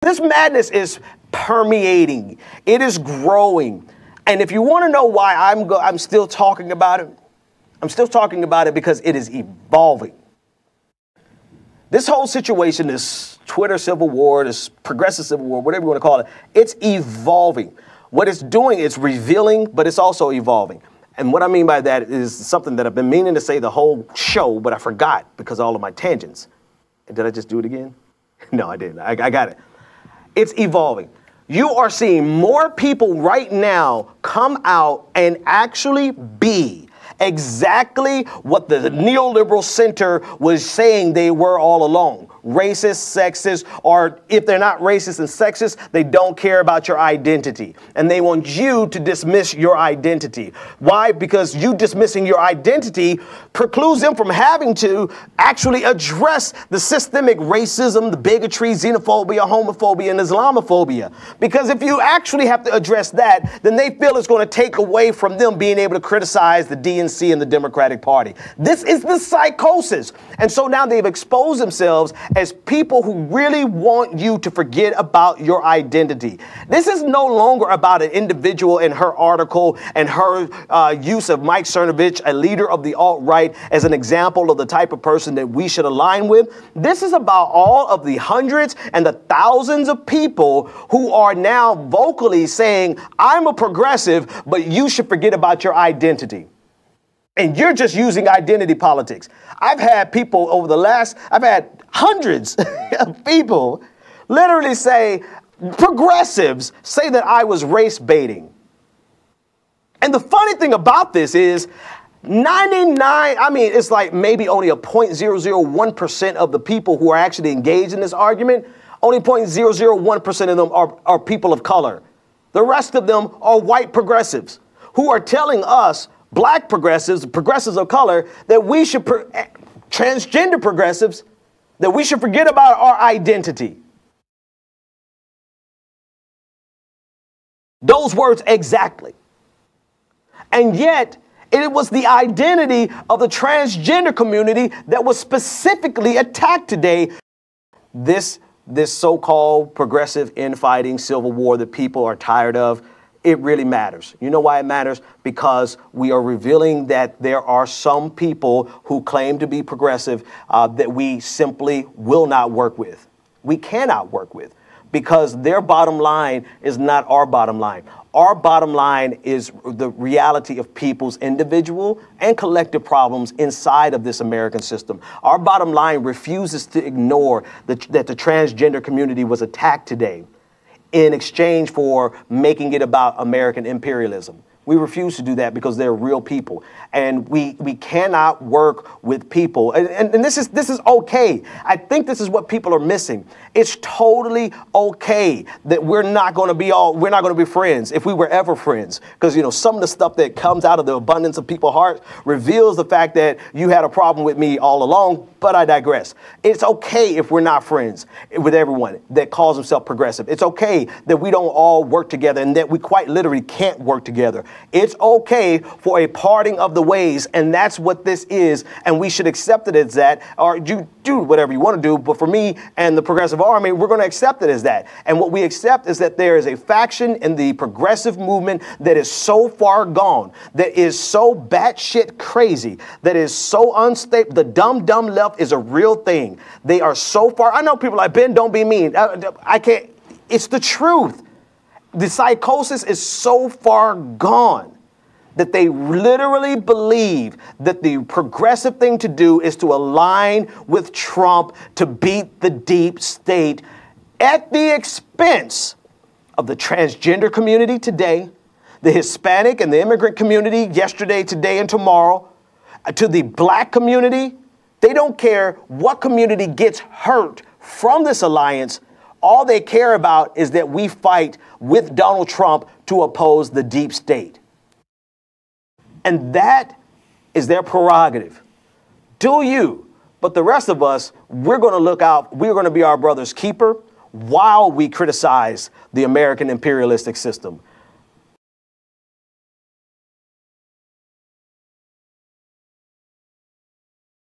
This madness is permeating. It is growing. And if you want to know why I'm still talking about it, I'm still talking about it because it is evolving. This whole situation, this Twitter civil war, this progressive civil war, whatever you want to call it, it's evolving. What it's doing, it's revealing, but it's also evolving. And what I mean by that is something that I've been meaning to say the whole show, but I forgot because of all of my tangents. Did I just do it again? No, I didn't. I got it. It's evolving. You are seeing more people right now come out and actually be exactly what the neoliberal center was saying they were all along. Racist, sexist, or if they're not racist and sexist, they don't care about your identity. And they want you to dismiss your identity. Why? Because you dismissing your identity precludes them from having to actually address the systemic racism, the bigotry, xenophobia, homophobia, and Islamophobia. Because if you actually have to address that, then they feel it's going to take away from them being able to criticize the DNC and the Democratic Party. This is the psychosis. And so now they've exposed themselves as people who really want you to forget about your identity. This is no longer about an individual in her article and her use of Mike Cernovich, a leader of the alt-right, as an example of the type of person that we should align with. This is about all of the hundreds and the thousands of people who are now vocally saying, I'm a progressive, but you should forget about your identity. And you're just using identity politics. I've had people I've had hundreds of people literally say, progressives say that I was race baiting. And the funny thing about this is it's like maybe only a 0.001% of the people who are actually engaged in this argument, only 0.001% of them are people of color. The rest of them are white progressives who are telling us, black progressives, progressives of color, that we should, transgender progressives, that we should forget about our identity. Those words exactly. And yet, it was the identity of the transgender community that was specifically attacked today. This so-called progressive infighting civil war that people are tired of, it really matters. You know why it matters? Because we are revealing that there are some people who claim to be progressive that we simply will not work with. We cannot work with because their bottom line is not our bottom line. Our bottom line is the reality of people's individual and collective problems inside of this American system. Our bottom line refuses to ignore that the transgender community was attacked today in exchange for making it about American imperialism. We refuse to do that because they're real people. And we cannot work with people. And this is okay. I think this is what people are missing. It's totally okay that we're not going to be friends if we were ever friends. Because, some of the stuff that comes out of the abundance of people's hearts reveals the fact that you had a problem with me all along, but I digress. It's okay if we're not friends with everyone that calls himself progressive. It's okay that we don't all work together and that we quite literally can't work together. It's okay for a parting of the ways, and that's what this is, and we should accept it as that, or you do whatever you want to do, but for me and the Progressive Army, we're going to accept it as that. And what we accept is that there is a faction in the progressive movement that is so far gone, that is so batshit crazy, that is so unstable. The dumb left is a real thing. They are so far. I know people like, Ben, don't be mean. I can't. It's the truth. The psychosis is so far gone that they literally believe that the progressive thing to do is to align with Trump to beat the deep state at the expense of the transgender community today, the Hispanic and the immigrant community yesterday, today, and tomorrow, to the black community. They don't care what community gets hurt from this alliance. All they care about is that we fight with Donald Trump to oppose the deep state. And that is their prerogative. Do you? But the rest of us, we're going to look out. We're going to be our brother's keeper while we criticize the American imperialistic system.